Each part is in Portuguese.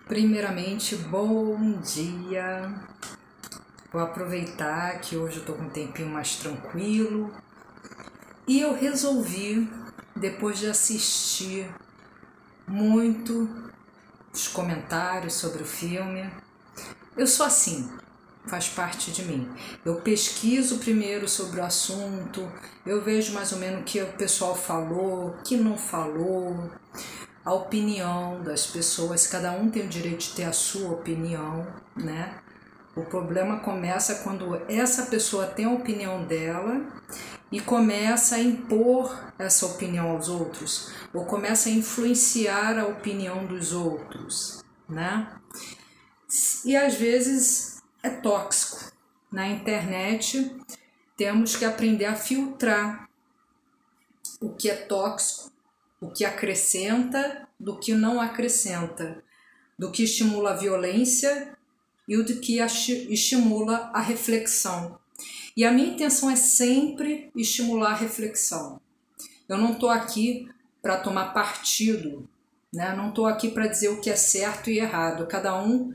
Primeiramente, bom dia. Vou aproveitar que hoje eu tô com um tempinho mais tranquilo e eu resolvi, depois de assistir muito os comentários sobre o filme, eu sou assim, faz parte de mim. Eu pesquiso primeiro sobre o assunto, eu vejo mais ou menos o que o pessoal falou, o que não falou, a opinião das pessoas, cada um tem o direito de ter a sua opinião, né? O problema começa quando essa pessoa tem a opinião dela e começa a impor essa opinião aos outros, ou começa a influenciar a opinião dos outros, né? E às vezes é tóxico. Na internet temos que aprender a filtrar o que é tóxico, o que acrescenta do que não acrescenta, do que estimula a violência e o do que estimula a reflexão. E a minha intenção é sempre estimular a reflexão. Eu não estou aqui para tomar partido, né? Não estou aqui para dizer o que é certo e errado. Cada um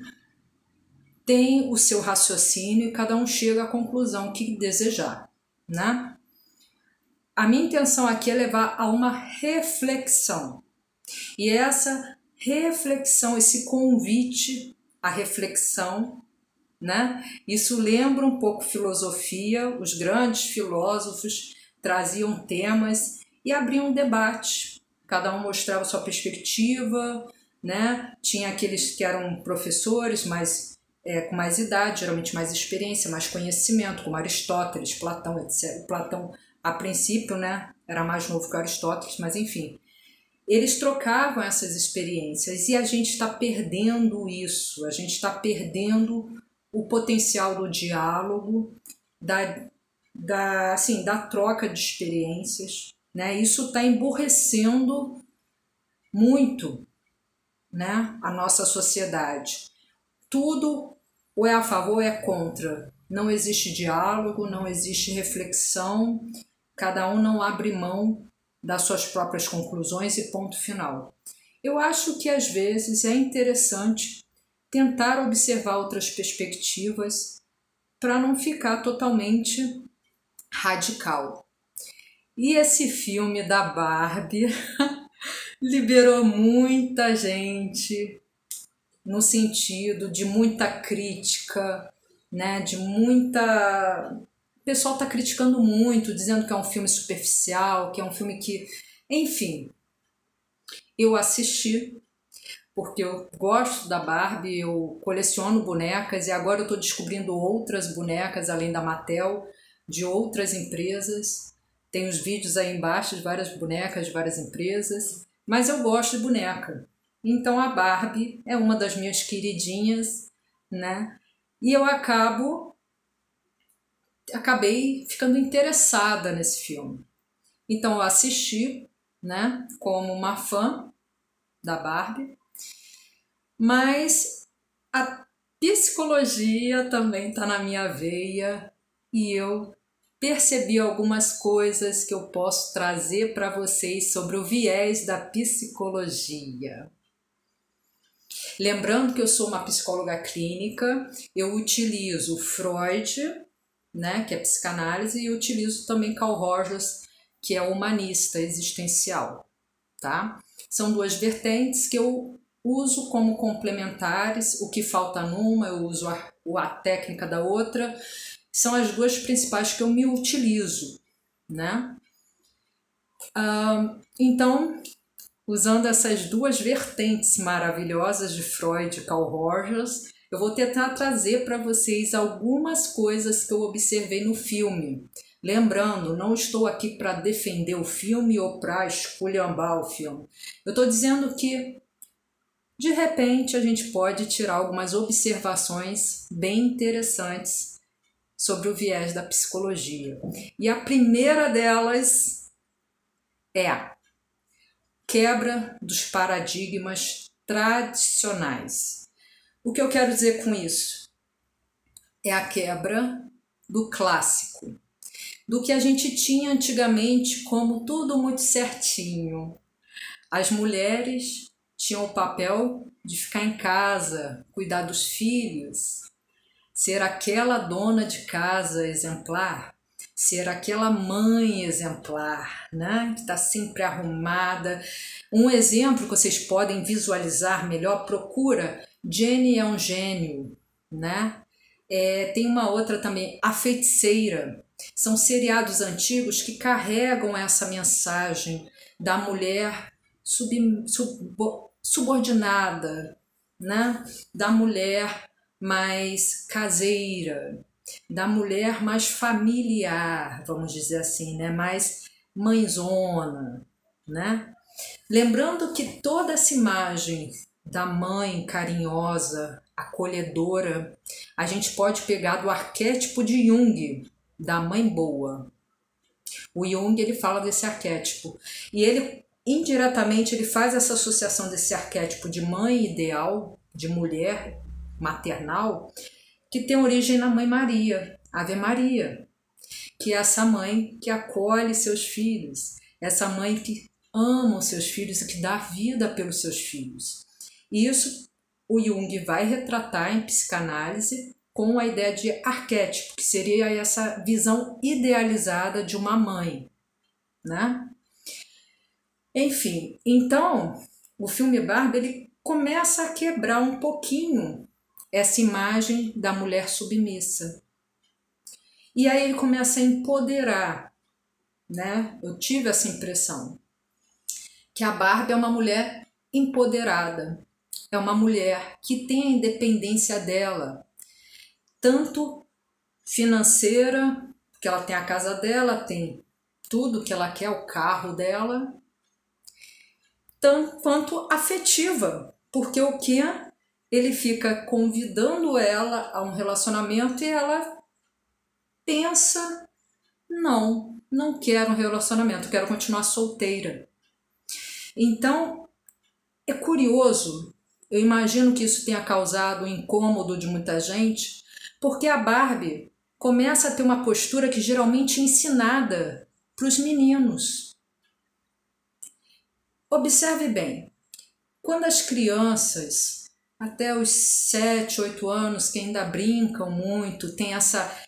tem o seu raciocínio e cada um chega à conclusão que desejar, né? A minha intenção aqui é levar a uma reflexão. E essa reflexão, esse convite à reflexão, né? Isso lembra um pouco filosofia. Os grandes filósofos traziam temas e abriam um debate. Cada um mostrava sua perspectiva, né? Tinha aqueles que eram professores, mas com mais idade, geralmente mais experiência, mais conhecimento, como Aristóteles, Platão, etc. Platão, a princípio, né, era mais novo que Aristóteles, mas enfim. Eles trocavam essas experiências e a gente está perdendo isso, a gente está perdendo o potencial do diálogo, da troca de experiências, né? Isso está emburrecendo muito, né, a nossa sociedade. Tudo ou é a favor ou é contra. Não existe diálogo, não existe reflexão, cada um não abre mão das suas próprias conclusões e ponto final. Eu acho que às vezes é interessante tentar observar outras perspectivas para não ficar totalmente radical. E esse filme da Barbie liberou muita gente no sentido de muita crítica, né? De muita... O pessoal está criticando muito, dizendo que é um filme superficial, que é um filme que... Enfim, eu assisti porque eu gosto da Barbie, eu coleciono bonecas e agora eu estou descobrindo outras bonecas além da Mattel, de outras empresas. Tem os vídeos aí embaixo de várias bonecas de várias empresas, mas eu gosto de boneca. Então a Barbie é uma das minhas queridinhas, né? E eu acabei ficando interessada nesse filme. Então eu assisti, né, como uma fã da Barbie, mas a psicologia também está na minha veia e eu percebi algumas coisas que eu posso trazer para vocês sobre o viés da psicologia. Lembrando que eu sou uma psicóloga clínica, eu utilizo Freud, né, que é psicanálise, e eu utilizo também Carl Rogers, que é humanista existencial, tá? São duas vertentes que eu uso como complementares, o que falta numa, eu uso a técnica da outra, são as duas principais que eu me utilizo, né? Então, usando essas duas vertentes maravilhosas de Freud e Carl Rogers, eu vou tentar trazer para vocês algumas coisas que eu observei no filme. Lembrando, não estou aqui para defender o filme ou para esculhambar o filme. Eu estou dizendo que, de repente, a gente pode tirar algumas observações bem interessantes sobre o viés da psicologia. E a primeira delas é a quebra dos paradigmas tradicionais. O que eu quero dizer com isso? É a quebra do clássico, do que a gente tinha antigamente como tudo muito certinho. As mulheres tinham o papel de ficar em casa, cuidar dos filhos, ser aquela dona de casa exemplar, ser aquela mãe exemplar, né? Que está sempre arrumada. Um exemplo que vocês podem visualizar melhor, procura Jenny é um gênio, né? Tem uma outra também, A Feiticeira. São seriados antigos que carregam essa mensagem da mulher subordinada, né? Da mulher mais caseira, da mulher mais familiar, vamos dizer assim, né? Mais mãezona, né? Lembrando que toda essa imagem da mãe carinhosa, acolhedora, a gente pode pegar do arquétipo de Jung, da mãe boa. O Jung, ele fala desse arquétipo e ele indiretamente ele faz essa associação desse arquétipo de mãe ideal, de mulher maternal, que tem origem na Mãe Maria, Ave Maria, que é essa mãe que acolhe seus filhos, essa mãe que ama os seus filhos e que dá vida pelos seus filhos. E isso o Jung vai retratar em psicanálise com a ideia de arquétipo, que seria essa visão idealizada de uma mãe, né? Enfim, então o filme Barbie ele começa a quebrar um pouquinho essa imagem da mulher submissa. E aí ele começa a empoderar, né? Eu tive essa impressão que a Barbie é uma mulher empoderada, é uma mulher que tem a independência dela, tanto financeira, que ela tem a casa dela, tem tudo que ela quer, o carro dela, tanto quanto afetiva, porque o que ele fica convidando ela a um relacionamento e ela pensa, não quero um relacionamento, quero continuar solteira. Então, é curioso, eu imagino que isso tenha causado um incômodo de muita gente, porque a Barbie começa a ter uma postura que geralmente é ensinada para os meninos. Observe bem, quando as crianças, até os 7, 8 anos, que ainda brincam muito, tem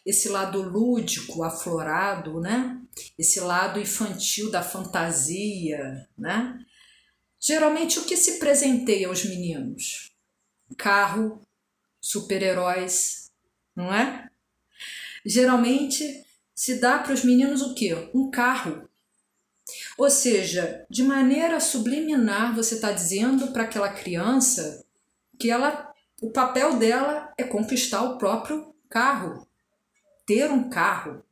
esse lado lúdico aflorado, né? Esse lado infantil da fantasia, né? Geralmente o que se presenteia aos meninos? Carro, super-heróis, não é? Geralmente se dá para os meninos o quê? Um carro. Ou seja, de maneira subliminar você está dizendo para aquela criança que o papel dela é conquistar o próprio carro, ter um carro.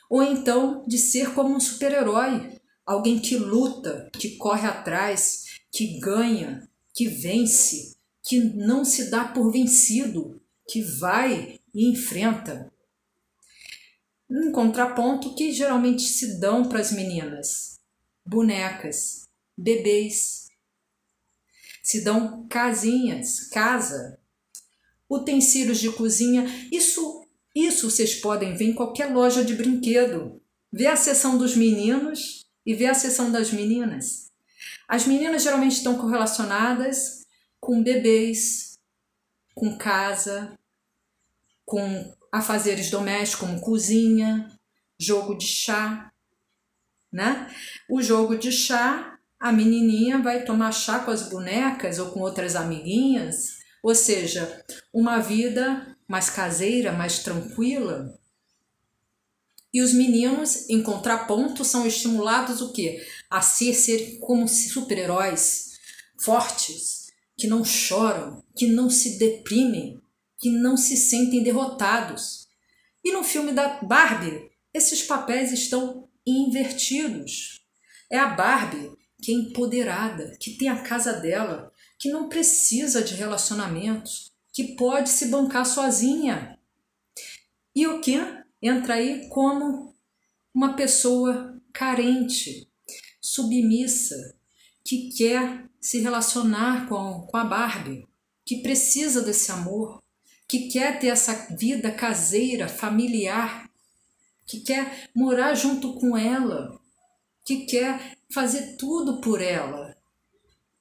Ou então de ser como um super-herói, alguém que luta, que corre atrás, que ganha, que vence, que não se dá por vencido, que vai e enfrenta. Um contraponto que geralmente se dão para as meninas: bonecas, bebês, se dão casinhas, casa, utensílios de cozinha. Isso vocês podem ver em qualquer loja de brinquedo. Ver a seção dos meninos e ver a seção das meninas. As meninas geralmente estão correlacionadas com bebês, com casa, com afazeres domésticos como cozinha, jogo de chá, né? O jogo de chá, a menininha vai tomar chá com as bonecas ou com outras amiguinhas, ou seja, uma vida mais caseira, mais tranquila. E os meninos, em contraponto, são estimulados o quê? A ser como super-heróis fortes, que não choram, que não se deprimem, que não se sentem derrotados. E no filme da Barbie, esses papéis estão invertidos. É a Barbie que é empoderada, que tem a casa dela, que não precisa de relacionamentos, que pode se bancar sozinha. E o que? Entra aí como uma pessoa carente, submissa, que quer se relacionar com a Barbie, que precisa desse amor, que quer ter essa vida caseira, familiar, que quer morar junto com ela, que quer fazer tudo por ela.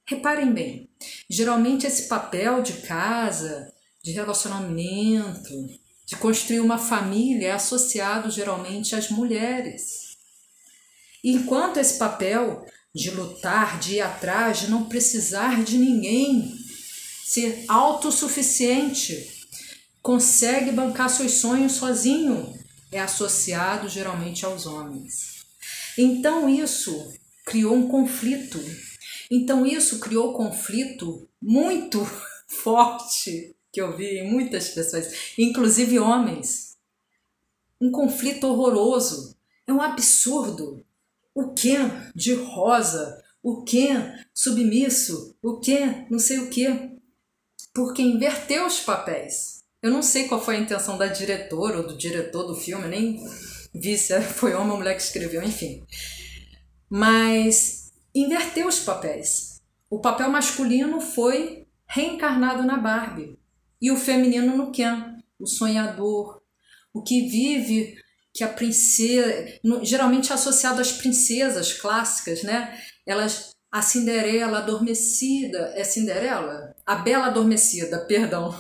Reparem bem, geralmente esse papel de casa, de relacionamento, de construir uma família é associado geralmente às mulheres. Enquanto esse papel de lutar, de ir atrás, de não precisar de ninguém, ser autossuficiente, consegue bancar seus sonhos sozinho, é associado geralmente aos homens. Então isso criou um conflito. Então isso criou conflito muito forte, que eu vi em muitas pessoas, inclusive homens. Um conflito horroroso. É um absurdo. O Ken de rosa, o Ken submisso, o Ken não sei o quê. Porque inverteu os papéis. Eu não sei qual foi a intenção da diretora ou do diretor do filme, nem vi se foi homem ou mulher que escreveu, enfim. Mas inverteu os papéis. O papel masculino foi reencarnado na Barbie e o feminino no Ken, o sonhador, o que vive, que a princesa, geralmente associado às princesas clássicas, né? A Cinderela adormecida, é Cinderela? A Bela Adormecida, perdão.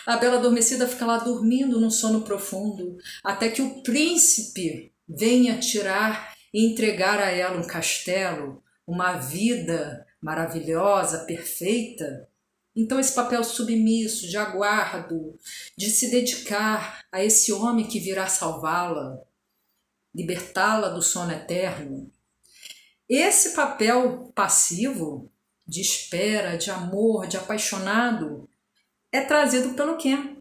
A Bela Adormecida fica lá dormindo num sono profundo, até que o príncipe venha tirar e entregar a ela um castelo, uma vida maravilhosa, perfeita. Então esse papel submisso, de aguardo, de se dedicar a esse homem que virá salvá-la, libertá-la do sono eterno. Esse papel passivo, de espera, de amor, de apaixonado, é trazido pelo Ken.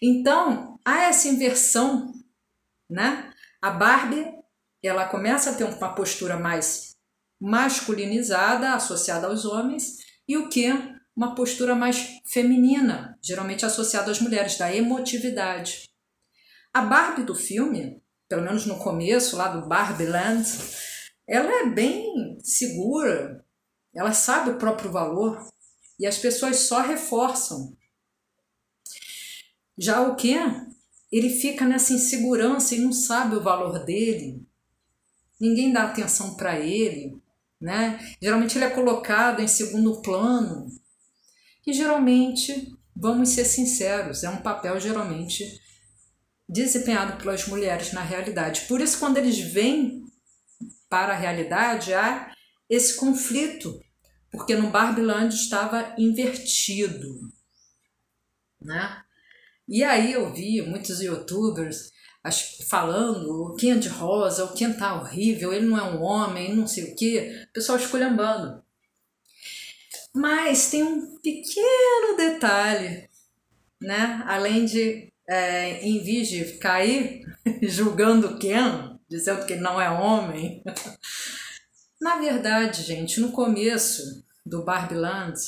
Então, há essa inversão, né? A Barbie, ela começa a ter uma postura mais masculinizada, associada aos homens, e o Ken, uma postura mais feminina, geralmente associada às mulheres, da emotividade. A Barbie do filme, pelo menos no começo, lá do Barbie Land, ela é bem segura, ela sabe o próprio valor e as pessoas só reforçam. Já o Ken, ele fica nessa insegurança e não sabe o valor dele. Ninguém dá atenção para ele, né? Geralmente ele é colocado em segundo plano. E geralmente, vamos ser sinceros, é um papel geralmente desempenhado pelas mulheres na realidade. Por isso, quando eles vêm para a realidade, há esse conflito, porque no Barbie Land estava invertido, né? E aí eu vi muitos youtubers falando o Ken de rosa, o Ken tá horrível, ele não é um homem, não sei o quê, o pessoal esculhambando. Mas tem um pequeno detalhe, né? Além de, em vez de cair julgando o Ken, dizendo que ele não é homem. Na verdade, gente, no começo do Barbie Land,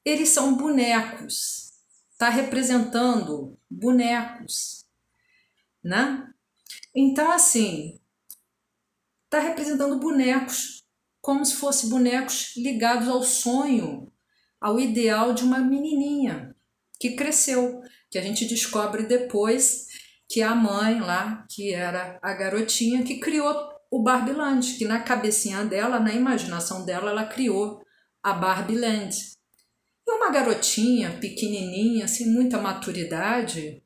eles são bonecos. Está representando bonecos, né? Então, assim, está representando bonecos, como se fossem bonecos ligados ao sonho, ao ideal de uma menininha que cresceu, que a gente descobre depois que a mãe lá, que era a garotinha que criou o Barbie Land, que na cabecinha dela, na imaginação dela, ela criou a Barbie Land. E uma garotinha pequenininha, sem muita maturidade,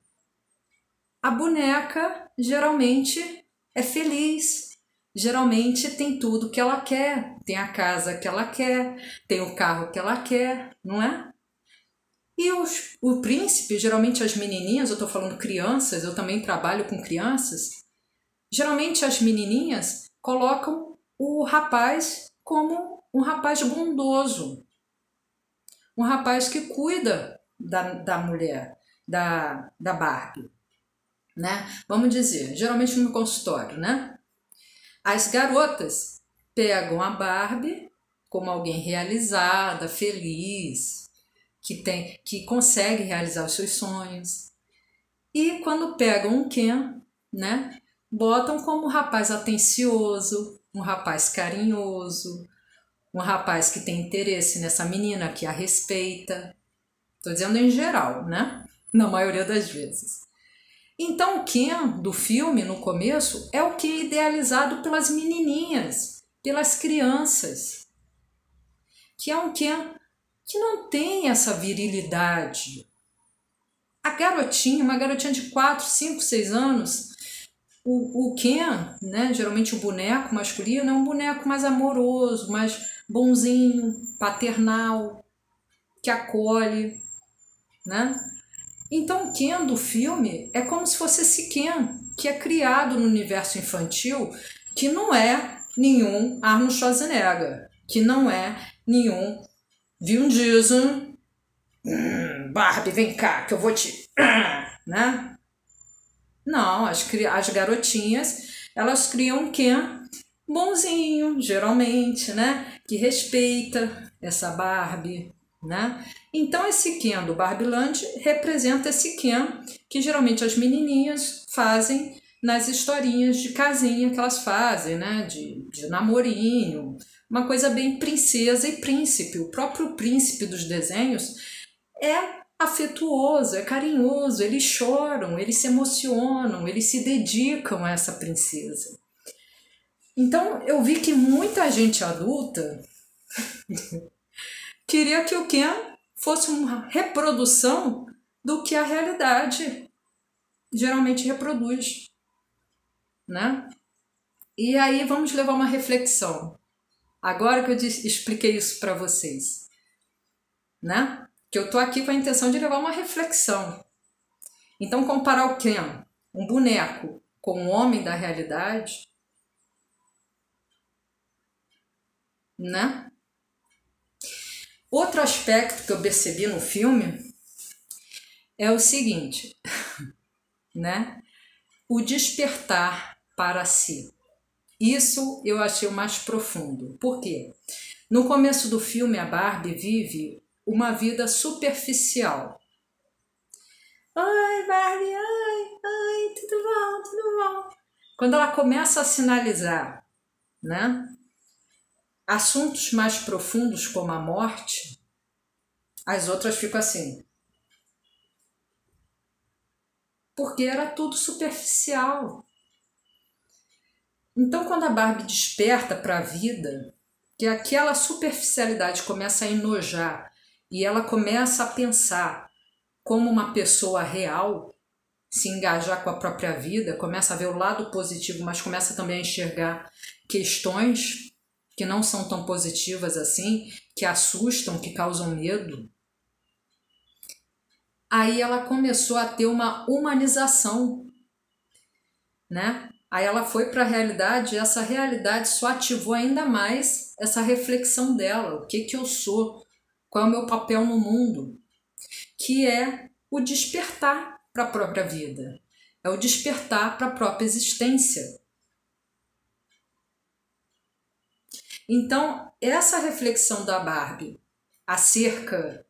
a boneca geralmente é feliz, geralmente tem tudo que ela quer, tem a casa que ela quer, tem o carro que ela quer, não é? E o príncipe, geralmente as menininhas, eu estou falando crianças, eu também trabalho com crianças, geralmente as menininhas colocam o rapaz como um rapaz bondoso, um rapaz que cuida da mulher, da Barbie, né? Vamos dizer, geralmente no consultório, né? As garotas pegam a Barbie como alguém realizada, feliz, que consegue realizar os seus sonhos. E quando pegam um Ken, né? Botam como um rapaz atencioso, um rapaz carinhoso, um rapaz que tem interesse nessa menina, que a respeita. Estou dizendo em geral, né? Na maioria das vezes. Então o Ken do filme, no começo, é o Ken idealizado pelas menininhas, pelas crianças. que é um Ken que não tem essa virilidade. A garotinha, uma garotinha de 4, 5, 6 anos, o Ken, né, geralmente o boneco masculino, é um boneco mais amoroso, mais bonzinho, paternal, que acolhe, né? Então o Ken do filme é como se fosse esse Ken que é criado no universo infantil, que não é nenhum Arnold Schwarzenegger, que não é nenhum Vin Diesel, Barbie, vem cá, que eu vou te... né? Não, as garotinhas, elas criam um Ken bonzinho, geralmente, né? Que respeita essa Barbie, né? Então esse Ken do Barbieland representa esse Ken que geralmente as menininhas fazem nas historinhas de casinha que elas fazem, né? De namorinho, uma coisa bem princesa e príncipe. O próprio príncipe dos desenhos é afetuoso, é carinhoso, eles choram, eles se emocionam, eles se dedicam a essa princesa. Então eu vi que muita gente adulta queria que o Ken fosse uma reprodução do que a realidade geralmente reproduz, né? E aí vamos levar uma reflexão. Agora que eu expliquei isso para vocês, né? Que eu tô aqui com a intenção de levar uma reflexão. Então comparar o Ken, um boneco, com um homem da realidade, né? Outro aspecto que eu percebi no filme é o seguinte, né? O despertar para si. Isso eu achei o mais profundo. Por quê? No começo do filme, a Barbie vive uma vida superficial. Oi, Barbie, oi, tudo bom, tudo bom. Quando ela começa a sinalizar, né, assuntos mais profundos como a morte, as outras ficam assim. Porque era tudo superficial. Então, quando a Barbie desperta para a vida, que aquela superficialidade começa a enojar e ela começa a pensar como uma pessoa real, se engajar com a própria vida, começa a ver o lado positivo, mas começa também a enxergar questões que não são tão positivas assim, que assustam, que causam medo. Aí ela começou a ter uma humanização, né? Aí ela foi para a realidade e essa realidade só ativou ainda mais essa reflexão dela. O que eu sou? Qual é o meu papel no mundo? Que é o despertar para a própria vida. É o despertar para a própria existência. Então, essa reflexão da Barbie acerca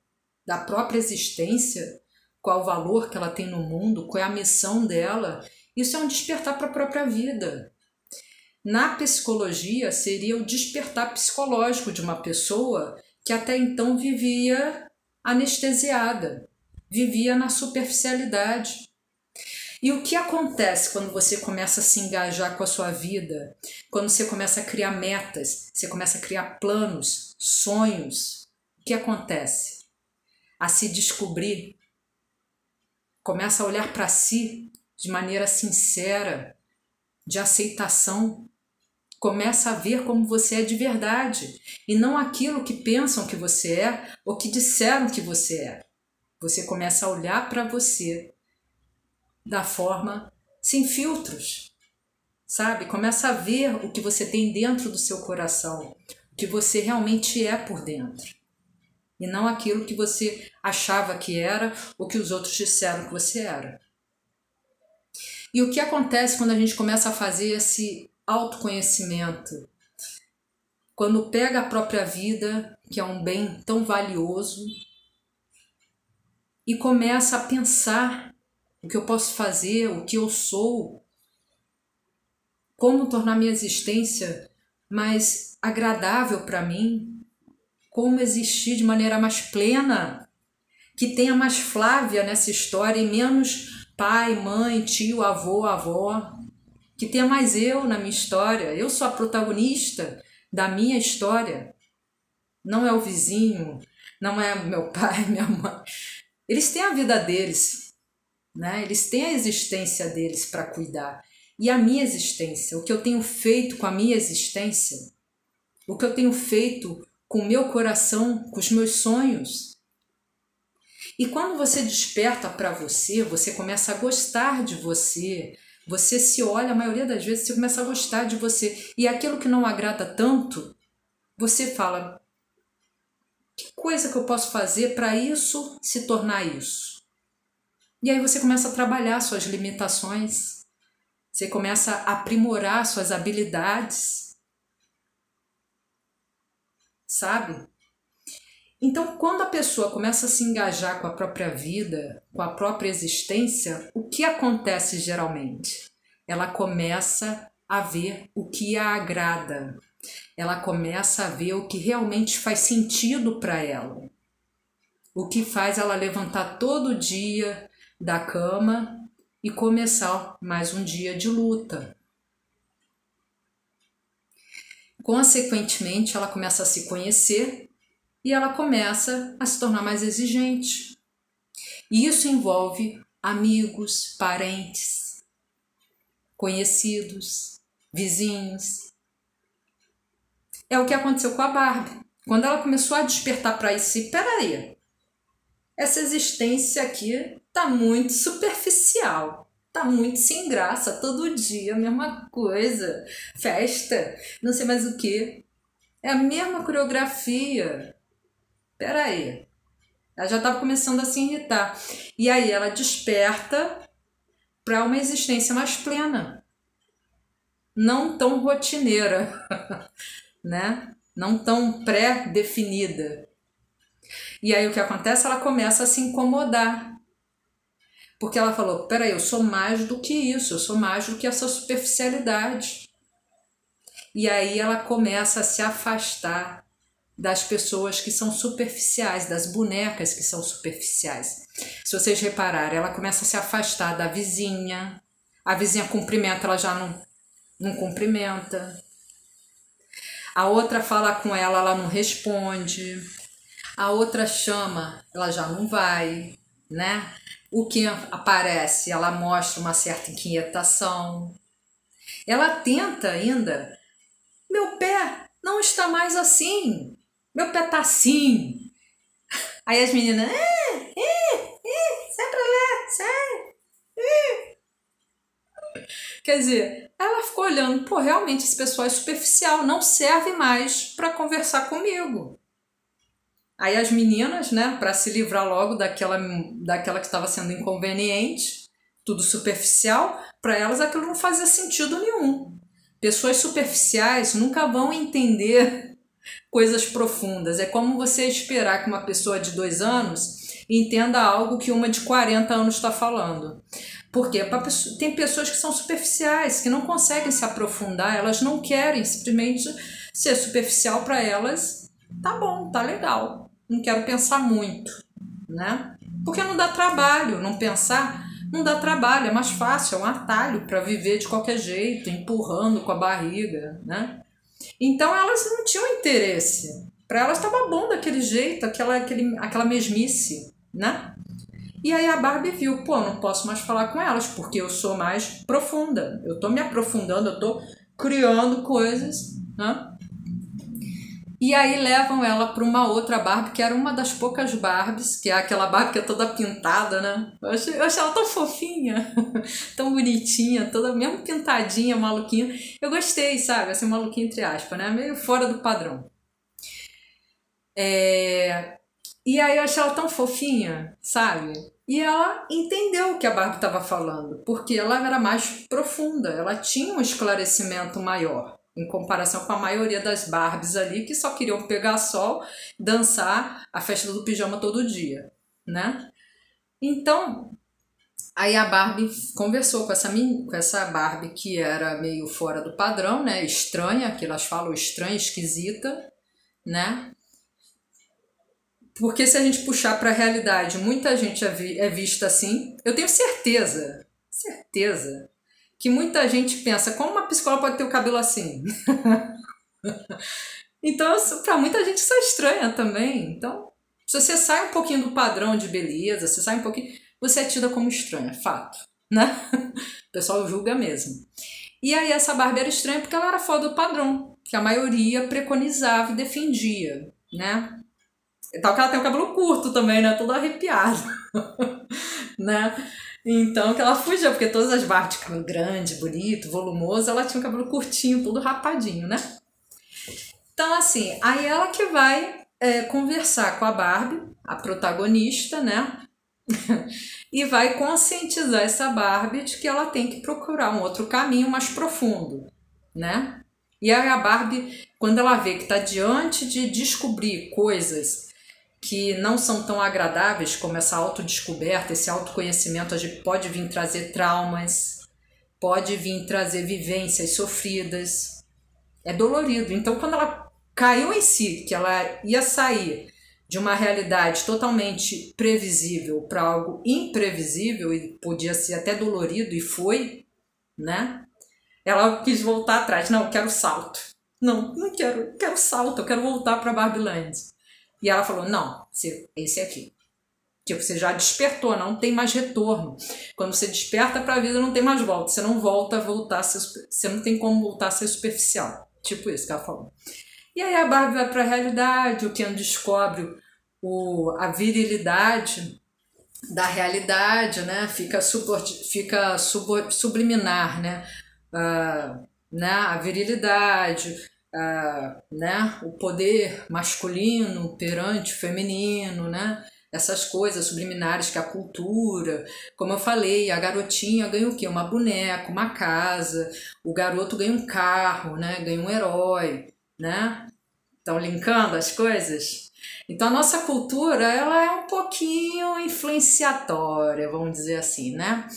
da própria existência, qual o valor que ela tem no mundo, qual é a missão dela, isso é um despertar para a própria vida. Na psicologia, seria o despertar psicológico de uma pessoa que até então vivia anestesiada, vivia na superficialidade. E o que acontece quando você começa a se engajar com a sua vida, quando você começa a criar metas, você começa a criar planos, sonhos? O que acontece? A se descobrir, começa a olhar para si de maneira sincera, de aceitação, começa a ver como você é de verdade e não aquilo que pensam que você é ou que disseram que você é. Você começa a olhar para você da forma sem filtros, sabe? Começa a ver o que você tem dentro do seu coração, o que você realmente é por dentro. E não aquilo que você achava que era ou que os outros disseram que você era. E o que acontece quando a gente começa a fazer esse autoconhecimento? Quando pega a própria vida, que é um bem tão valioso, e começa a pensar o que eu posso fazer, o que eu sou, como tornar minha existência mais agradável para mim, como existir de maneira mais plena, que tenha mais Flávia nessa história e menos pai, mãe, tio, avô, avó, que tenha mais eu na minha história. Eu sou a protagonista da minha história. não é o vizinho, não é meu pai, minha mãe. Eles têm a vida deles, né? Eles têm a existência deles para cuidar. E a minha existência, o que eu tenho feito com a minha existência, o que eu tenho feito com o meu coração, com os meus sonhos. E quando você desperta para você, você começa a gostar de você, você se olha, a maioria das vezes você começa a gostar de você. E aquilo que não agrada tanto, você fala, que coisa que eu posso fazer para isso se tornar isso? E aí você começa a trabalhar suas limitações, você começa a aprimorar suas habilidades, sabe? Então, quando a pessoa começa a se engajar com a própria vida, com a própria existência, o que acontece geralmente? Ela começa a ver o que a agrada, ela começa a ver o que realmente faz sentido para ela, o que faz ela levantar todo dia da cama e começar mais um dia de luta. Consequentemente, ela começa a se conhecer e ela começa a se tornar mais exigente. E isso envolve amigos, parentes, conhecidos, vizinhos. É o que aconteceu com a Barbie. Quando ela começou a despertar para isso, e peraí, essa existência aqui tá muito superficial, tá muito sem graça, todo dia a mesma coisa, festa, não sei mais o que, é a mesma coreografia. Peraí, ela já estava começando a se irritar. E aí ela desperta para uma existência mais plena, não tão rotineira, né? Não tão pré-definida. E aí o que acontece? Ela começa a se incomodar. Porque ela falou, peraí, eu sou mais do que isso, eu sou mais do que essa superficialidade. E aí ela começa a se afastar das pessoas que são superficiais, das bonecas que são superficiais. Se vocês repararem, ela começa a se afastar da vizinha, a vizinha cumprimenta, ela já não cumprimenta. A outra fala com ela não responde. A outra chama, ela já não vai, né? O que aparece, ela mostra uma certa inquietação. Ela tenta ainda, meu pé não está mais assim, meu pé tá assim. Aí as meninas, sai pra lá, sai. Quer dizer, ela ficou olhando, pô, realmente esse pessoal é superficial, não serve mais para conversar comigo. Aí as meninas, né, para se livrar logo daquela que estava sendo inconveniente, tudo superficial, para elas aquilo não fazia sentido nenhum. Pessoas superficiais nunca vão entender coisas profundas. É como você esperar que uma pessoa de 2 anos entenda algo que uma de 40 anos está falando. Porque tem pessoas que são superficiais, que não conseguem se aprofundar, elas não querem simplesmente ser superficial. Para elas, tá bom, tá legal, não quero pensar muito, né? Porque não dá trabalho, não pensar não dá trabalho, é mais fácil, é um atalho para viver de qualquer jeito, empurrando com a barriga, né? Então elas não tinham interesse, para elas estava bom daquele jeito, aquela mesmice, né? E aí a Barbie viu, pô, não posso mais falar com elas, porque eu sou mais profunda, eu tô me aprofundando, eu tô criando coisas, né? E aí levam ela para uma outra Barbie, que era uma das poucas Barbies, que é aquela Barbie que é toda pintada, né? Eu achei ela tão fofinha, tão bonitinha, toda mesmo pintadinha, maluquinha. Eu gostei, sabe? Assim, maluquinha entre aspas, né? Meio fora do padrão. E aí eu achei ela tão fofinha, sabe? E ela entendeu o que a Barbie estava falando, porque ela era mais profunda, ela tinha um esclarecimento maior, em comparação com a maioria das Barbies ali, que só queriam pegar sol, dançar a festa do pijama todo dia, né? Então, aí a Barbie conversou com essa Barbie que era meio fora do padrão, né? Estranha, que elas falam estranha, esquisita, né? Porque se a gente puxar para a realidade, muita gente é vista assim. Eu tenho certeza que muita gente pensa, como uma psicóloga pode ter o cabelo assim? Então, para muita gente isso é estranho também. Então, se você sai um pouquinho do padrão de beleza, você sai um pouquinho, você é tida como estranha, fato, né? O pessoal julga mesmo. E aí essa Barbie era estranha porque ela era fora do padrão, que a maioria preconizava e defendia, né? Tal que ela tem o cabelo curto também, né? Todo arrepiado, né? Então que ela fugia, porque todas as Barbies de cabelo grande, bonito, volumoso, ela tinha o cabelo curtinho, todo rapadinho, né? Então assim, aí ela que vai conversar com a Barbie, a protagonista, né? E vai conscientizar essa Barbie de que ela tem que procurar um outro caminho mais profundo, né? E aí a Barbie, quando ela vê que está diante de descobrir coisas que não são tão agradáveis, como essa autodescoberta, esse autoconhecimento, a gente pode vir trazer traumas, pode vir trazer vivências sofridas, é dolorido. Então, quando ela caiu em si, que ela ia sair de uma realidade totalmente previsível para algo imprevisível, e podia ser até dolorido, e foi, né? Ela quis voltar atrás. Não, eu quero salto. Não quero salto, eu quero voltar para Barbieland. E ela falou, não, esse aqui. Tipo, você já despertou, não tem mais retorno. Quando você desperta para a vida, não tem mais volta. Você não volta a voltar, você não tem como voltar a ser superficial. Tipo isso que ela falou. E aí a Barbie vai para a realidade, o Ken descobre a virilidade da realidade, né? Fica subliminar, né? Né? A virilidade, né? O poder masculino perante o feminino, né? Essas coisas subliminares que a cultura, como eu falei, a garotinha ganha o quê? Uma boneca, uma casa, o garoto ganha um carro, né? Ganha um herói, né? Estão linkando as coisas? Então a nossa cultura, ela é um pouquinho influenciatória, vamos dizer assim, né?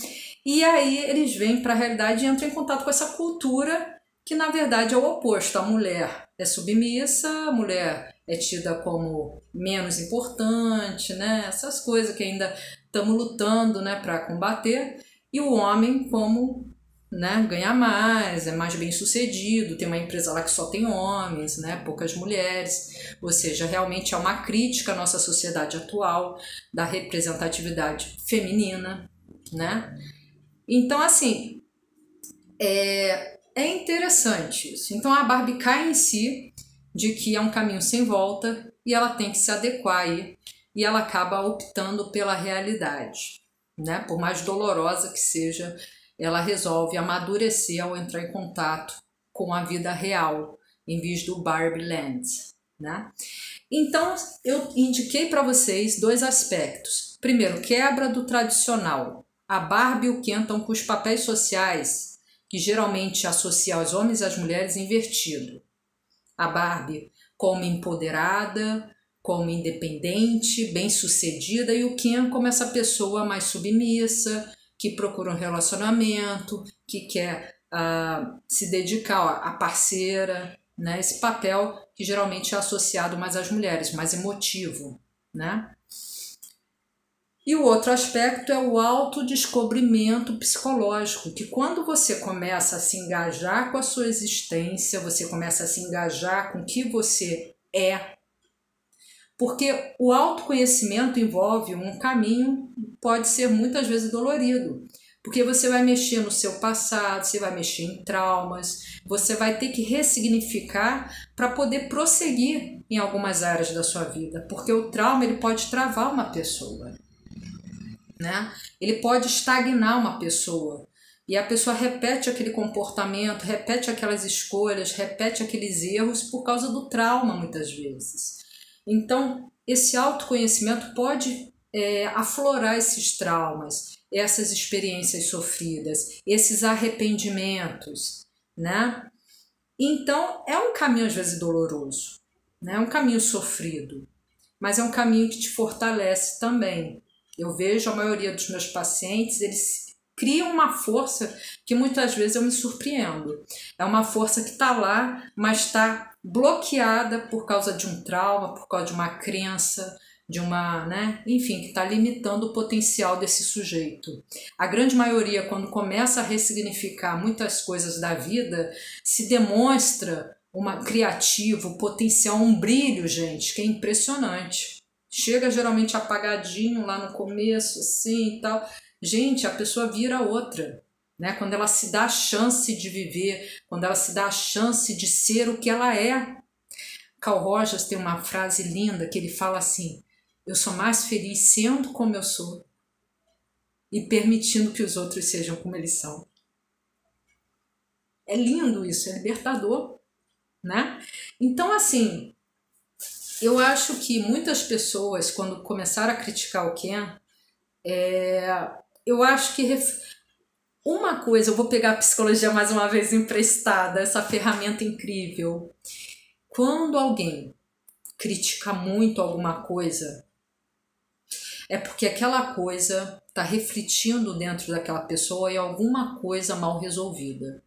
E aí eles vêm para a realidade e entram em contato com essa cultura que na verdade é o oposto. A mulher é submissa, a mulher é tida como menos importante, né? Essas coisas que ainda estamos lutando, né, para combater. E o homem como, né, ganha mais, é mais bem sucedido, tem uma empresa lá que só tem homens, né, poucas mulheres, ou seja, realmente é uma crítica à nossa sociedade atual, da representatividade feminina, né? Então, assim, é interessante isso. Então a Barbie cai em si de que é um caminho sem volta e ela tem que se adequar aí, e ela acaba optando pela realidade, né? Por mais dolorosa que seja, ela resolve amadurecer ao entrar em contato com a vida real, em vez do Barbie Land, né? Então, eu indiquei para vocês dois aspectos. Primeiro, quebra do tradicional. A Barbie e o Ken estão com os papéis sociais, que geralmente associam os homens e as mulheres, invertido. A Barbie como empoderada, como independente, bem-sucedida, e o Ken como essa pessoa mais submissa, que procura um relacionamento, que quer se dedicar à parceira, né? Esse papel que geralmente é associado mais às mulheres, mais emotivo, né? E o outro aspecto é o autodescobrimento psicológico, que quando você começa a se engajar com a sua existência, você começa a se engajar com o que você é, porque o autoconhecimento envolve um caminho, pode ser muitas vezes dolorido, porque você vai mexer no seu passado, você vai mexer em traumas, você vai ter que ressignificar para poder prosseguir em algumas áreas da sua vida, porque o trauma ele pode travar uma pessoa, né? Ele pode estagnar uma pessoa, e a pessoa repete aquele comportamento, repete aquelas escolhas, repete aqueles erros por causa do trauma muitas vezes. Então, esse autoconhecimento pode aflorar esses traumas, essas experiências sofridas, esses arrependimentos, né? Então, é um caminho às vezes doloroso, né? É um caminho sofrido, mas é um caminho que te fortalece também. Eu vejo a maioria dos meus pacientes, eles criam uma força que muitas vezes eu me surpreendo. É uma força que está lá, mas está bloqueada por causa de um trauma, por causa de uma crença, de uma, né? Enfim, que está limitando o potencial desse sujeito. A grande maioria, quando começa a ressignificar muitas coisas da vida, se demonstra criativo, potencial, um brilho, gente, que é impressionante. Chega geralmente apagadinho lá no começo, assim e tal. Gente, a pessoa vira outra, né? Quando ela se dá a chance de viver, quando ela se dá a chance de ser o que ela é. Carl Rogers tem uma frase linda que ele fala assim: eu sou mais feliz sendo como eu sou e permitindo que os outros sejam como eles são. É lindo isso, é libertador, né? Então, assim, eu acho que muitas pessoas, quando começaram a criticar o Ken, eu acho que uma coisa, eu vou pegar a psicologia mais uma vez emprestada, essa ferramenta incrível. Quando alguém critica muito alguma coisa, é porque aquela coisa está refletindo dentro daquela pessoa em alguma coisa mal resolvida.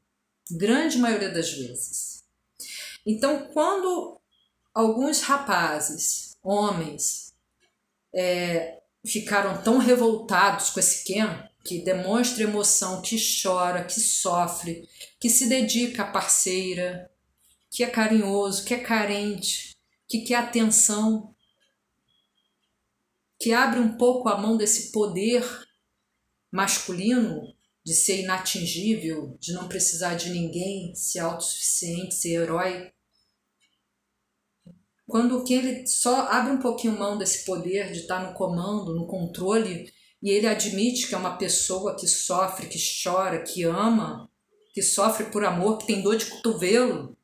Grande maioria das vezes. Então, quando alguns rapazes, homens, ficaram tão revoltados com esse Ken, que demonstra emoção, que chora, que sofre, que se dedica à parceira, que é carinhoso, que é carente, que quer atenção, que abre um pouco a mão desse poder masculino de ser inatingível, de não precisar de ninguém, ser autossuficiente, ser herói. Quando que ele só abre um pouquinho mão desse poder de estar no comando, no controle, e ele admite que é uma pessoa que sofre, que chora, que ama, que sofre por amor, que tem dor de cotovelo,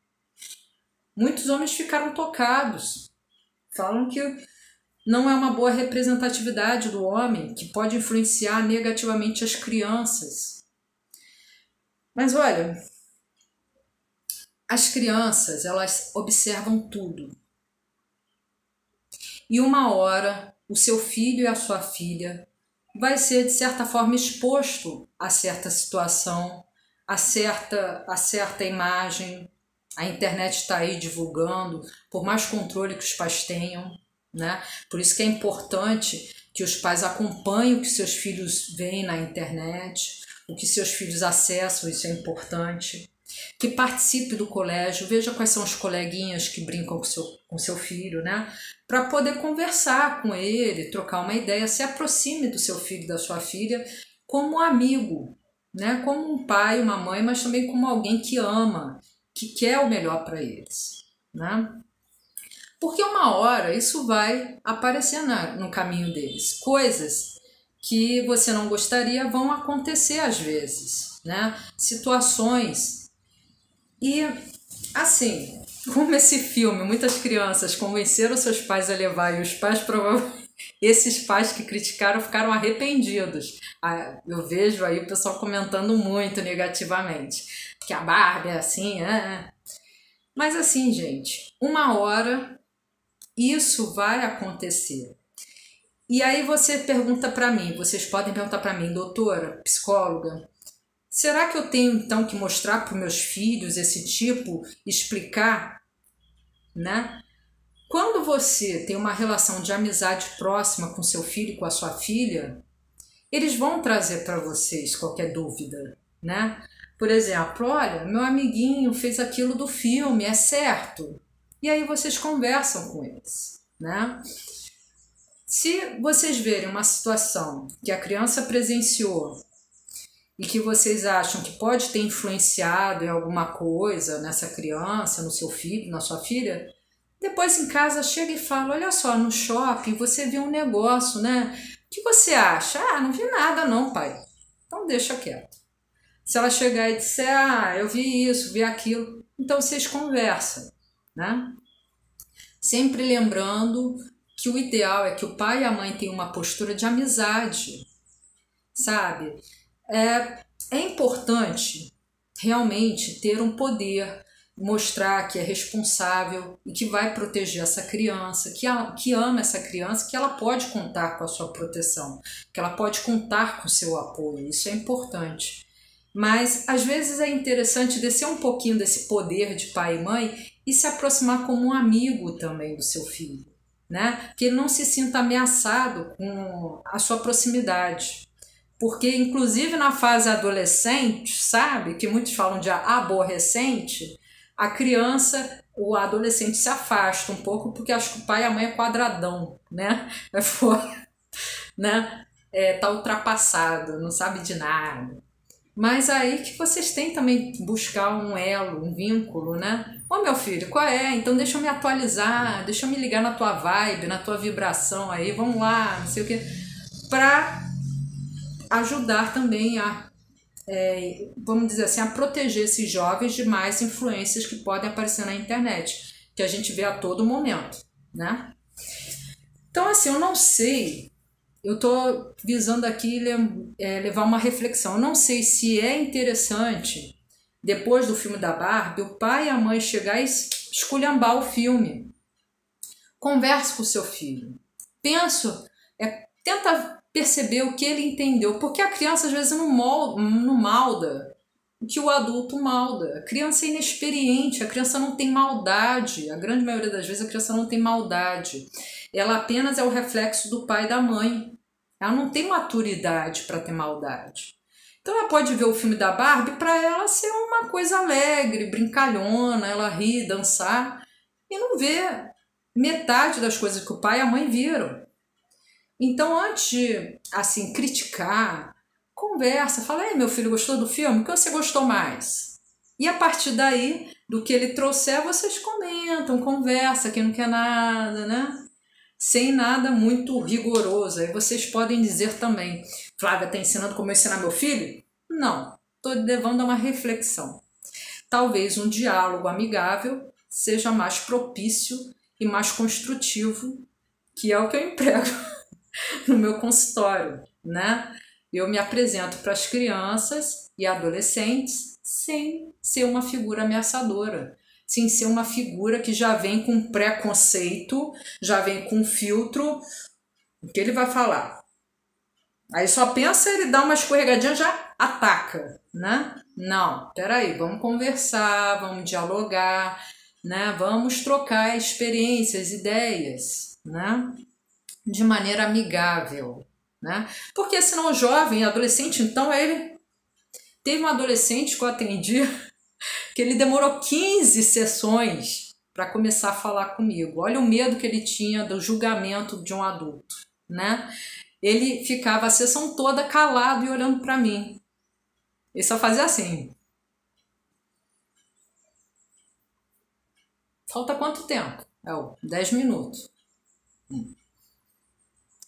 muitos homens ficaram tocados. Falam que não é uma boa representatividade do homem, que pode influenciar negativamente as crianças. Mas olha, as crianças, elas observam tudo. E uma hora, o seu filho e a sua filha vai ser, de certa forma, exposto a certa situação, a certa imagem. A internet está aí divulgando, por mais controle que os pais tenham, né? Por isso que é importante que os pais acompanhem o que seus filhos veem na internet, o que seus filhos acessam, isso é importante. Que participe do colégio, veja quais são os coleguinhas que brincam com seu filho, né? Para poder conversar com ele, trocar uma ideia, se aproxime do seu filho e da sua filha como um amigo, né? Como um pai, uma mãe, mas também como alguém que ama, que quer o melhor para eles, né? Porque uma hora isso vai aparecer no caminho deles. Coisas que você não gostaria vão acontecer às vezes, né? Situações. E, assim, como esse filme, muitas crianças convenceram seus pais a levar e os pais provavelmente, esses pais que criticaram ficaram arrependidos. Eu vejo aí o pessoal comentando muito negativamente, que a Barbie é assim, Mas assim, gente, uma hora isso vai acontecer. E aí você pergunta para mim, vocês podem perguntar para mim, doutora, psicóloga, será que eu tenho então que mostrar para os meus filhos esse tipo, explicar, né? Quando você tem uma relação de amizade próxima com seu filho e com a sua filha, eles vão trazer para vocês qualquer dúvida, né? Por exemplo, olha, meu amiguinho fez aquilo do filme, é certo? E aí vocês conversam com eles, né? Se vocês verem uma situação que a criança presenciou e que vocês acham que pode ter influenciado em alguma coisa nessa criança, no seu filho, na sua filha, depois em casa chega e fala, olha só, no shopping você viu um negócio, né? O que você acha? Não vi nada não, pai. Então deixa quieto. Se ela chegar e disser, eu vi isso, vi aquilo, então vocês conversam, né? Sempre lembrando que o ideal é que o pai e a mãe tenham uma postura de amizade, sabe? É importante realmente ter um poder, mostrar que é responsável e que vai proteger essa criança, que ama essa criança, que ela pode contar com a sua proteção, que ela pode contar com o seu apoio, isso é importante. Mas às vezes é interessante descer um pouquinho desse poder de pai e mãe e se aproximar como um amigo também do seu filho, né? Que ele não se sinta ameaçado com a sua proximidade. Porque, inclusive, na fase adolescente, sabe? Que muitos falam de aborrecente, a criança, o adolescente se afasta um pouco porque acha que o pai e a mãe é quadradão, né? É fora, né? Tá ultrapassado, não sabe de nada. Mas aí que vocês têm também buscar um elo, um vínculo, né? Ô meu filho, qual é? Então deixa eu me atualizar, deixa eu me ligar na tua vibe, na tua vibração aí, vamos lá, não sei o quê. Pra ajudar também a, vamos dizer assim, a proteger esses jovens de mais influências que podem aparecer na internet, que a gente vê a todo momento, né? Então assim, eu não sei. Eu estou visando aqui levar uma reflexão. Eu não sei se é interessante, depois do filme da Barbie, o pai e a mãe chegar e esculhambar o filme. Converse com o seu filho. Tenta perceber o que ele entendeu. Porque a criança às vezes não malda o que o adulto malda. A criança é inexperiente, a criança não tem maldade. A grande maioria das vezes a criança não tem maldade. Ela apenas é o reflexo do pai e da mãe. Ela não tem maturidade para ter maldade. Então ela pode ver o filme da Barbie para ela ser uma coisa alegre, brincalhona, ela rir, dançar, e não ver metade das coisas que o pai e a mãe viram. Então antes de assim, criticar, conversa, fala, ei, meu filho, gostou do filme? O que você gostou mais? E a partir daí, do que ele trouxer, vocês comentam, conversa, quem não quer nada, né? Sem nada muito rigoroso. Aí vocês podem dizer também, Flávia, está ensinando como eu ensinar meu filho? Não, estou levando a uma reflexão. Talvez um diálogo amigável seja mais propício e mais construtivo, que é o que eu emprego no meu consultório, né? Eu me apresento para as crianças e adolescentes sem ser uma figura ameaçadora, sem ser uma figura que já vem com preconceito, já vem com filtro. O que ele vai falar? Aí só pensa, ele dá uma escorregadinha, já ataca, né? Não, peraí, vamos conversar, vamos dialogar, né? Vamos trocar experiências, ideias, né? De maneira amigável, né? Porque senão o jovem, adolescente, então ele... Teve um adolescente que eu atendi que ele demorou 15 sessões para começar a falar comigo. Olha o medo que ele tinha do julgamento de um adulto, né? Ele ficava a sessão toda calado e olhando para mim. Ele só fazia assim. Falta quanto tempo? 10 minutos.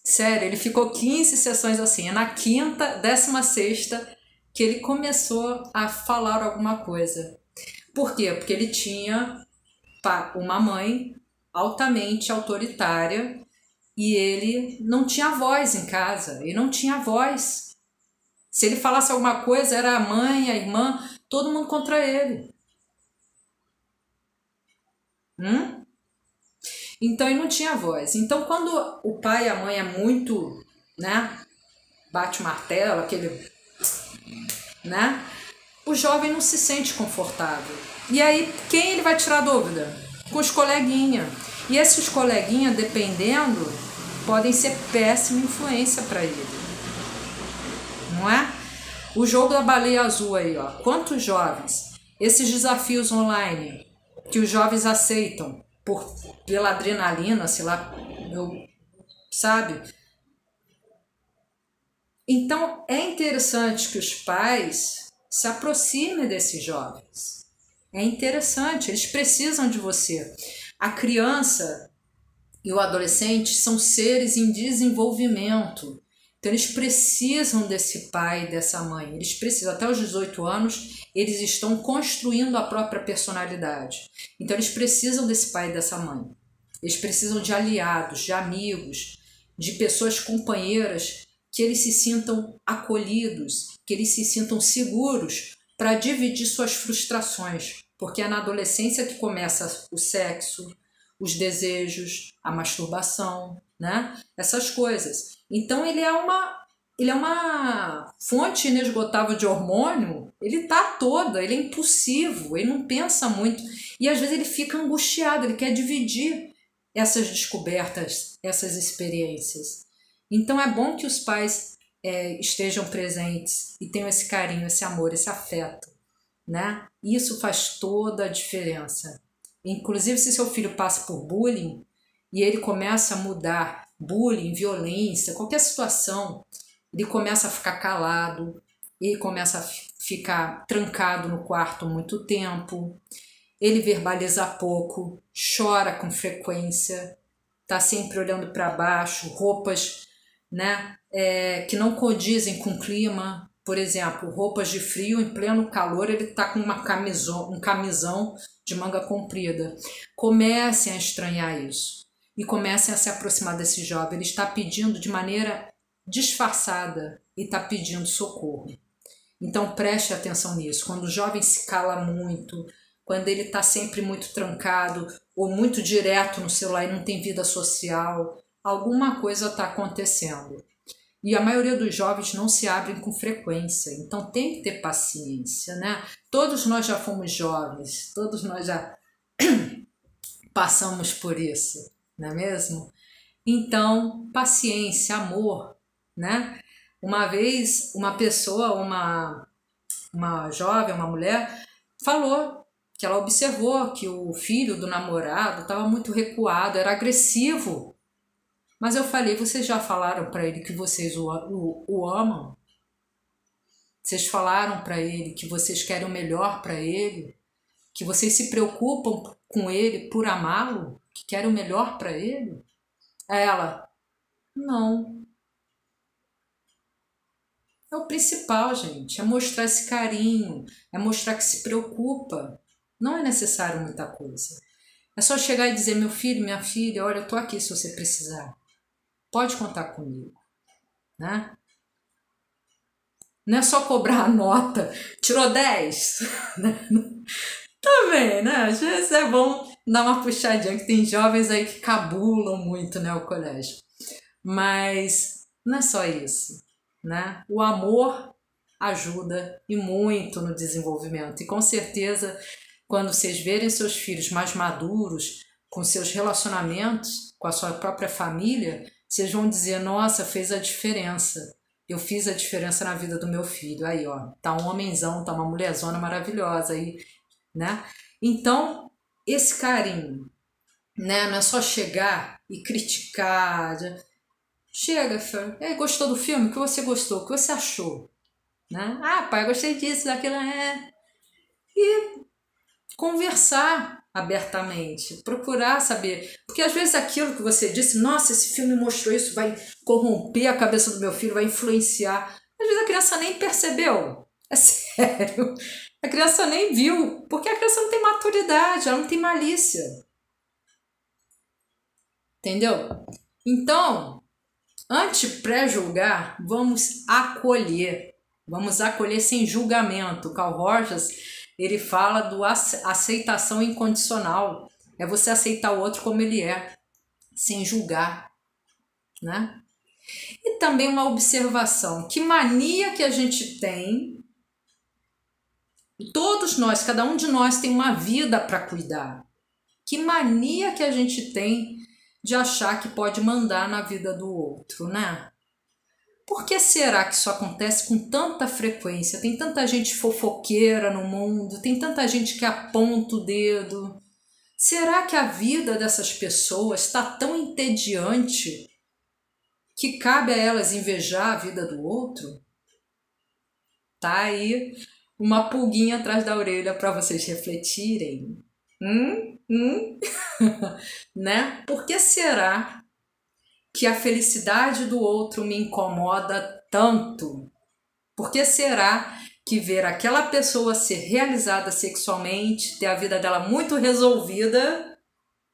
Sério, ele ficou 15 sessões assim. É na quinta, 16ª, que ele começou a falar alguma coisa. Por quê? Porque ele tinha uma mãe altamente autoritária e ele não tinha voz em casa, ele não tinha voz. Se ele falasse alguma coisa, era a mãe, a irmã, todo mundo contra ele. Então ele não tinha voz. Então quando o pai e a mãe é muito, né, bate o martelo, aquele, né, o jovem não se sente confortável. E aí quem ele vai tirar dúvida? Com os coleguinhas. E esses coleguinhas, dependendo, podem ser péssima influência para ele. Não é? O jogo da baleia azul aí, ó. Quantos jovens? Esses desafios online que os jovens aceitam pela adrenalina, sei lá, sabe? Então é interessante que os pais se aproximem desses jovens. É interessante, eles precisam de você. A criança e o adolescente são seres em desenvolvimento. Então eles precisam desse pai e dessa mãe. Eles precisam, até os 18 anos, eles estão construindo a própria personalidade. Então eles precisam desse pai e dessa mãe. Eles precisam de aliados, de amigos, de pessoas companheiras que eles se sintam acolhidos, que eles se sintam seguros para dividir suas frustrações. Porque é na adolescência que começa o sexo, os desejos, a masturbação, né? Essas coisas. Então ele é uma fonte inesgotável de hormônio, ele tá toda, ele é impulsivo, ele não pensa muito. E às vezes ele fica angustiado, ele quer dividir essas descobertas, essas experiências. Então é bom que os pais estejam presentes e tenham esse carinho, esse amor, esse afeto, né? Isso faz toda a diferença. Inclusive, se seu filho passa por bullying e ele começa a mudar, bullying, violência, qualquer situação, ele começa a ficar calado, ele começa a ficar trancado no quarto muito tempo, ele verbaliza pouco, chora com frequência, está sempre olhando para baixo, roupas, né, que não condizem com o clima. Por exemplo, roupas de frio, em pleno calor, ele está com um camisão de manga comprida. Comecem a estranhar isso e comecem a se aproximar desse jovem. Ele está pedindo de maneira disfarçada e está pedindo socorro. Então preste atenção nisso. Quando o jovem se cala muito, quando ele está sempre muito trancado ou muito direto no celular e não tem vida social, alguma coisa está acontecendo. E a maioria dos jovens não se abrem com frequência, então tem que ter paciência, né? Todos nós já fomos jovens, todos nós já passamos por isso, não é mesmo? Então, paciência, amor, né? Uma vez, uma pessoa, uma jovem, uma mulher, falou que ela observou que o filho do namorado estava muito recuado, era agressivo. Mas eu falei, vocês já falaram para ele que vocês o amam? Vocês falaram para ele que vocês querem o melhor para ele? Que vocês se preocupam com ele por amá-lo? Que querem o melhor para ele? Ela, não. É o principal, gente, é mostrar esse carinho, é mostrar que se preocupa. Não é necessário muita coisa. É só chegar e dizer, meu filho, minha filha, olha, eu tô aqui se você precisar. Pode contar comigo, né? Não é só cobrar a nota, tirou 10, né? Também, né? Às vezes é bom dar uma puxadinha, que tem jovens aí que cabulam muito, né, o colégio. Mas não é só isso, né? O amor ajuda e muito no desenvolvimento. E com certeza, quando vocês verem seus filhos mais maduros, com seus relacionamentos, com a sua própria família, vocês vão dizer, nossa, fez a diferença. Eu fiz a diferença na vida do meu filho. Aí, ó, tá um homenzão, tá uma mulherzona maravilhosa aí, né? Então, esse carinho, né? Não é só chegar e criticar. Chega, filho. Gostou do filme? O que você gostou? O que você achou? Né? Ah, pai, gostei disso, daquilo. E conversar abertamente, procurar saber. Porque às vezes aquilo que você disse, nossa, esse filme mostrou isso, vai corromper a cabeça do meu filho, vai influenciar. Às vezes a criança nem percebeu. É sério. A criança nem viu, porque a criança não tem maturidade, ela não tem malícia. Entendeu? Então, antes de pré-julgar, vamos acolher. Vamos acolher sem julgamento. O Carl Rogers, ele fala do aceitação incondicional. É você aceitar o outro como ele é, sem julgar, né? E também uma observação. Que mania que a gente tem. Todos nós, cada um de nós tem uma vida para cuidar. Que mania que a gente tem de achar que pode mandar na vida do outro, né? Por que será que isso acontece com tanta frequência? Tem tanta gente fofoqueira no mundo, tem tanta gente que aponta o dedo. Será que a vida dessas pessoas está tão entediante que cabe a elas invejar a vida do outro? Tá aí uma pulguinha atrás da orelha para vocês refletirem. Né? Por que será que a felicidade do outro me incomoda tanto? Por que será que ver aquela pessoa ser realizada sexualmente, ter a vida dela muito resolvida,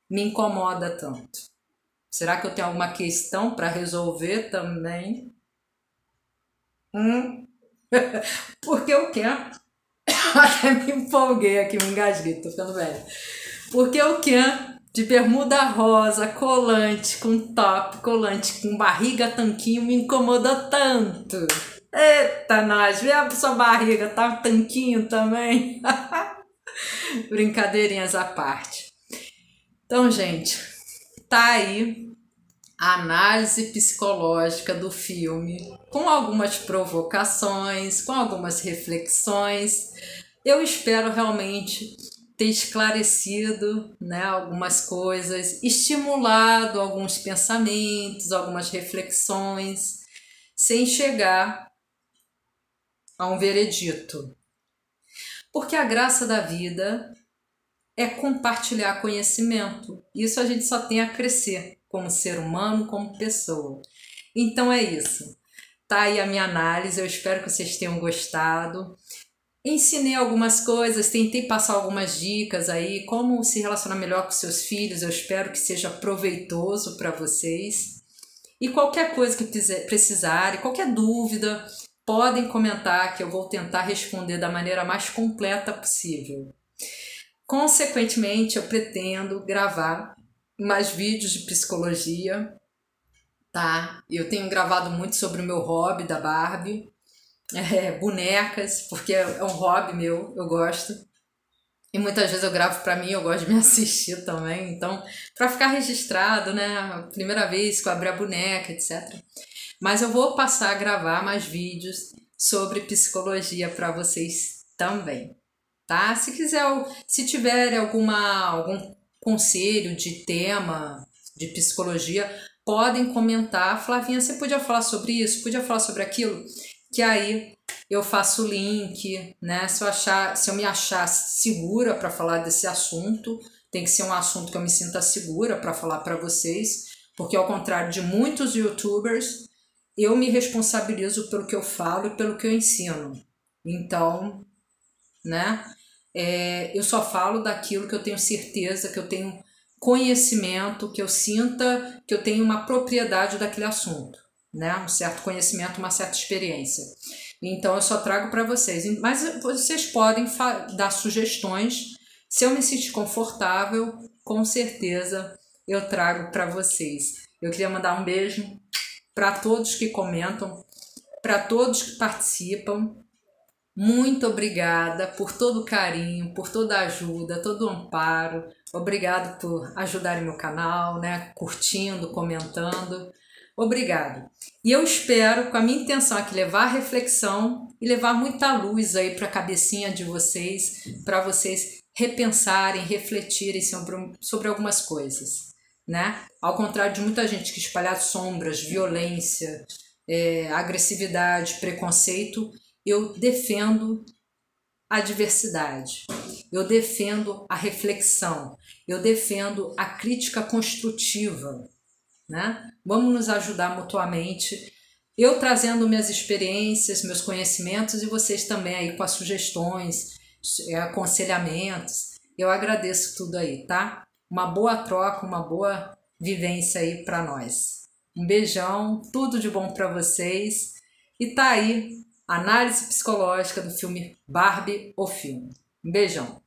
me incomoda tanto? Será que eu tenho alguma questão para resolver também? Porque eu quero. Até me empolguei aqui, me engasguei, tô ficando velha. Porque o Ken, de bermuda rosa, colante, com top, colante, com barriga tanquinho, me incomodou tanto. Eita, nós, vê a sua barriga, tá tanquinho também. Brincadeirinhas à parte. Então, gente, tá aí a análise psicológica do filme, com algumas provocações, com algumas reflexões. Eu espero realmente ter esclarecido, né, algumas coisas, estimulado alguns pensamentos, algumas reflexões, sem chegar a um veredito. Porque a graça da vida é compartilhar conhecimento. Isso a gente só tem a crescer como ser humano, como pessoa. Então é isso. Tá aí a minha análise, eu espero que vocês tenham gostado. Ensinei algumas coisas, tentei passar algumas dicas aí, como se relacionar melhor com seus filhos, eu espero que seja proveitoso para vocês. E qualquer coisa que precisarem, qualquer dúvida, podem comentar que eu vou tentar responder da maneira mais completa possível. Consequentemente, eu pretendo gravar mais vídeos de psicologia, tá? Eu tenho gravado muito sobre o meu hobby da Barbie, bonecas, porque é um hobby meu, eu gosto. E muitas vezes eu gravo pra mim, eu gosto de me assistir também. Então, pra ficar registrado, né? Primeira vez que eu abri a boneca, etc. Mas eu vou passar a gravar mais vídeos sobre psicologia para vocês também, tá? Se tiver algum conselho de tema de psicologia, podem comentar. Flavinha, você podia falar sobre isso? Podia falar sobre aquilo? Que aí eu faço o link, né? Se eu me achar segura para falar desse assunto, tem que ser um assunto que eu me sinta segura para falar para vocês, porque ao contrário de muitos YouTubers, eu me responsabilizo pelo que eu falo e pelo que eu ensino. Então, né? Eu só falo daquilo que eu tenho certeza, que eu tenho conhecimento, que eu sinta que eu tenho uma propriedade daquele assunto, né? Um certo conhecimento, uma certa experiência. Então eu só trago para vocês. Mas vocês podem dar sugestões. Se eu me sentir confortável, com certeza eu trago para vocês. Eu queria mandar um beijo para todos que comentam, para todos que participam. Muito obrigada por todo o carinho, por toda a ajuda, todo o amparo. Obrigado por ajudarem meu canal, né? Curtindo, comentando. Obrigado. E eu espero, com a minha intenção aqui, levar reflexão e levar muita luz aí para a cabecinha de vocês, para vocês repensarem, refletirem sobre algumas coisas, né? Ao contrário de muita gente que espalha sombras, violência, agressividade, preconceito, eu defendo a diversidade, eu defendo a reflexão, eu defendo a crítica construtiva, né? Vamos nos ajudar mutuamente, eu trazendo minhas experiências, meus conhecimentos e vocês também aí com as sugestões, aconselhamentos. Eu agradeço tudo aí, tá? Uma boa troca, uma boa vivência aí para nós. Um beijão, tudo de bom para vocês. E tá aí a análise psicológica do filme Barbie, o filme. Um beijão.